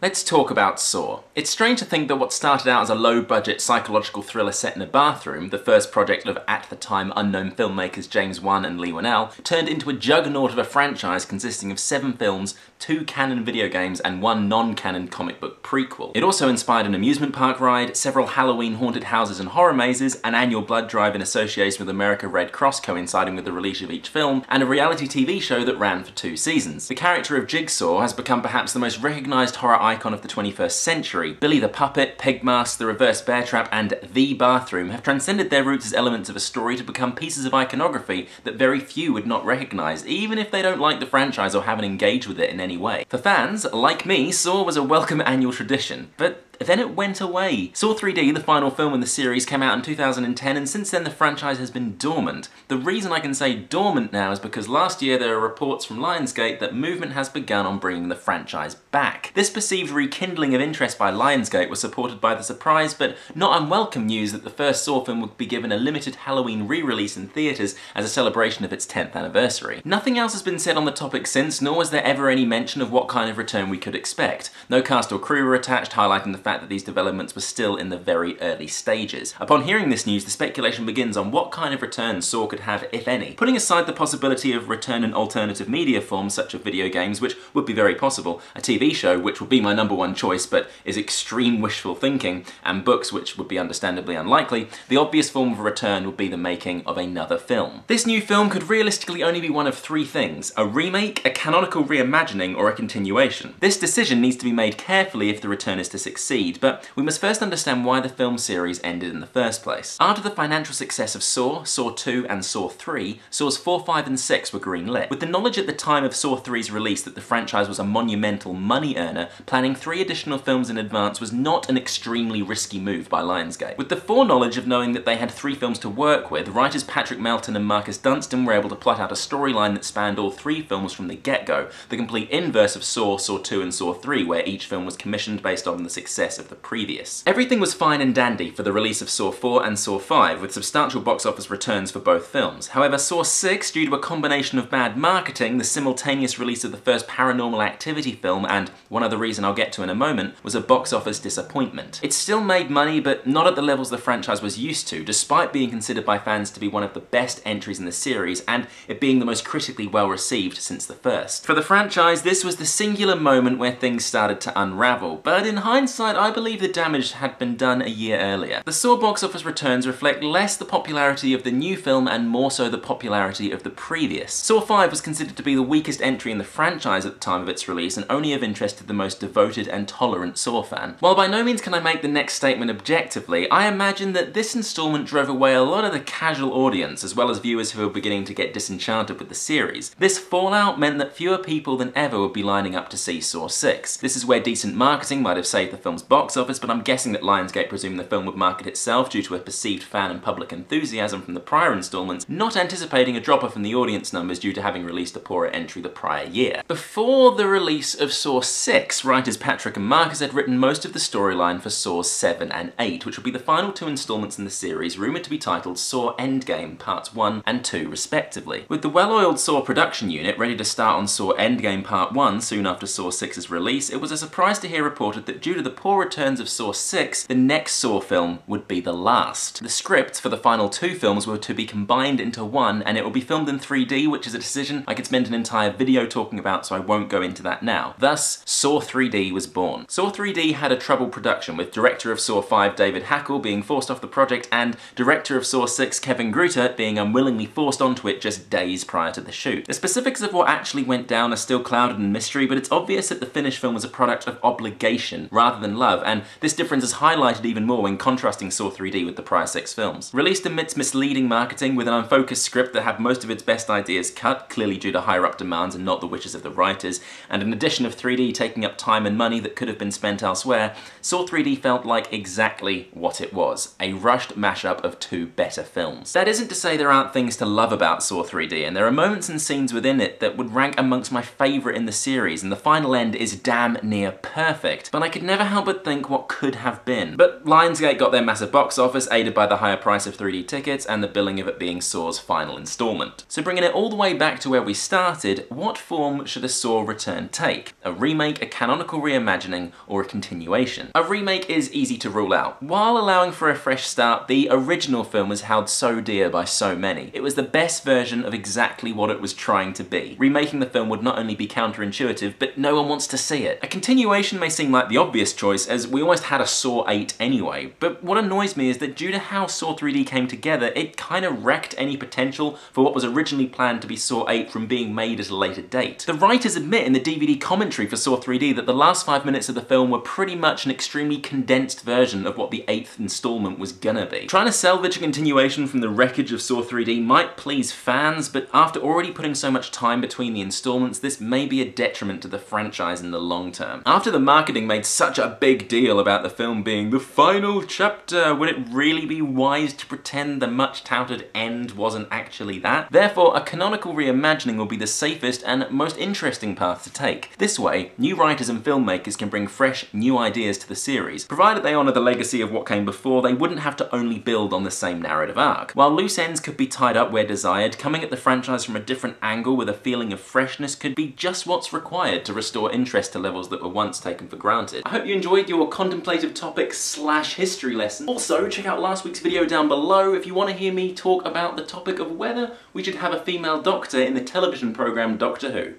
Let's talk about Saw. It's strange to think that what started out as a low-budget psychological thriller set in a bathroom, the first project of at-the-time unknown filmmakers James Wan and Lee Whannell, turned into a juggernaut of a franchise consisting of 7 films, 2 canon video games, and 1 non-canon comic book prequel. It also inspired an amusement park ride, several Halloween haunted houses and horror mazes, an annual blood drive in association with America Red Cross coinciding with the release of each film, and a reality TV show that ran for 2 seasons. The character of Jigsaw has become perhaps the most recognised horror icon of the 21st century. Billy the Puppet, Pigmask, the Reverse Bear Trap, and The Bathroom have transcended their roots as elements of a story to become pieces of iconography that very few would not recognise, even if they don't like the franchise or haven't engaged with it in any way. For fans, like me, Saw was a welcome annual tradition, but then it went away. Saw 3D, the final film in the series, came out in 2010, and since then the franchise has been dormant. The reason I can say dormant now is because last year there were reports from Lionsgate that movement has begun on bringing the franchise back. This perceived rekindling of interest by Lionsgate was supported by the surprise but not unwelcome news that the first Saw film would be given a limited Halloween re-release in theatres as a celebration of its 10th anniversary. Nothing else has been said on the topic since, nor was there ever any mention of what kind of return we could expect. No cast or crew were attached, highlighting the fact that these developments were still in the very early stages. Upon hearing this news, the speculation begins on what kind of return Saw could have, if any. Putting aside the possibility of return in alternative media forms such as video games, which would be very possible, a TV show, which would be my #1 choice but is extreme wishful thinking, and books, which would be understandably unlikely, the obvious form of a return would be the making of another film. This new film could realistically only be one of 3 things: a remake, a canonical reimagining, or a continuation. This decision needs to be made carefully if the return is to succeed, but we must first understand why the film series ended in the first place. After the financial success of Saw, Saw 2 and Saw 3, Saws 4, 5 and 6 were greenlit. With the knowledge at the time of Saw 3's release that the franchise was a monumental money earner, planning 3 additional films in advance was not an extremely risky move by Lionsgate. With the foreknowledge of knowing that they had 3 films to work with, writers Patrick Melton and Marcus Dunstan were able to plot out a storyline that spanned all 3 films from the get-go, the complete inverse of Saw, Saw 2 and Saw 3, where each film was commissioned based on the success of the previous. Everything was fine and dandy for the release of Saw 4 and Saw 5, with substantial box office returns for both films. However, Saw 6, due to a combination of bad marketing, the simultaneous release of the first Paranormal Activity film, and one other reason I'll get to in a moment, was a box office disappointment. It still made money, but not at the levels the franchise was used to, despite being considered by fans to be one of the best entries in the series, and it being the most critically well received since the first. For the franchise, this was the singular moment where things started to unravel, but in hindsight, I believe the damage had been done a year earlier. The Saw box office returns reflect less the popularity of the new film and more so the popularity of the previous. Saw 5 was considered to be the weakest entry in the franchise at the time of its release and only of interest to the most devoted and tolerant Saw fan. While by no means can I make the next statement objectively, I imagine that this installment drove away a lot of the casual audience as well as viewers who were beginning to get disenchanted with the series. This fallout meant that fewer people than ever would be lining up to see Saw 6. This is where decent marketing might have saved the film's box office, but I'm guessing that Lionsgate presumed the film would market itself due to a perceived fan and public enthusiasm from the prior installments, not anticipating a drop-off in the audience numbers due to having released a poorer entry the prior year. Before the release of Saw 6, writers Patrick and Marcus had written most of the storyline for Saws 7 and 8, which would be the final 2 installments in the series, rumoured to be titled Saw Endgame Parts 1 and 2 respectively. With the well-oiled Saw production unit ready to start on Saw Endgame Part 1 soon after Saw 6's release, it was a surprise to hear reported that due to the poor returns of Saw 6, the next Saw film would be the last. The scripts for the final 2 films were to be combined into one, and it will be filmed in 3D, which is a decision I could spend an entire video talking about, so I won't go into that now. Thus, Saw 3D was born. Saw 3D had a troubled production, with director of Saw 5 David Hackle being forced off the project and director of Saw 6 Kevin Gruter being unwillingly forced onto it just days prior to the shoot. The specifics of what actually went down are still clouded in mystery, but it's obvious that the finished film was a product of obligation rather than love, and this difference is highlighted even more when contrasting Saw 3D with the prior 6 films. Released amidst misleading marketing with an unfocused script that had most of its best ideas cut, clearly due to higher up demands and not the wishes of the writers, and an addition of 3D taking up time and money that could have been spent elsewhere, Saw 3D felt like exactly what it was, a rushed mashup of 2 better films. That isn't to say there aren't things to love about Saw 3D, and there are moments and scenes within it that would rank amongst my favourite in the series, and the final end is damn near perfect, but I could never help but think what could have been. But Lionsgate got their massive box office, aided by the higher price of 3D tickets and the billing of it being Saw's final installment. So bringing it all the way back to where we started, what form should a Saw return take? A remake, a canonical reimagining, or a continuation? A remake is easy to rule out. While allowing for a fresh start, the original film was held so dear by so many. It was the best version of exactly what it was trying to be. Remaking the film would not only be counterintuitive, but no one wants to see it. A continuation may seem like the obvious choice, as we almost had a Saw 8 anyway, but what annoys me is that due to how Saw 3D came together, it kind of wrecked any potential for what was originally planned to be Saw 8 from being made at a later date. The writers admit in the DVD commentary for Saw 3D that the last 5 minutes of the film were pretty much an extremely condensed version of what the 8th installment was gonna be. Trying to salvage a continuation from the wreckage of Saw 3D might please fans, but after already putting so much time between the installments, this may be a detriment to the franchise in the long term. After the marketing made such a big deal about the film being the final chapter, would it really be wise to pretend the much touted end wasn't actually that? Therefore, a canonical reimagining will be the safest and most interesting path to take. This way, new writers and filmmakers can bring fresh, new ideas to the series. Provided they honour the legacy of what came before, they wouldn't have to only build on the same narrative arc. While loose ends could be tied up where desired, coming at the franchise from a different angle with a feeling of freshness could be just what's required to restore interest to levels that were once taken for granted. I hope you enjoyed your contemplative topic / history lesson. Also, check out last week's video down below if you want to hear me talk about the topic of whether we should have a female doctor in the television programme Doctor Who.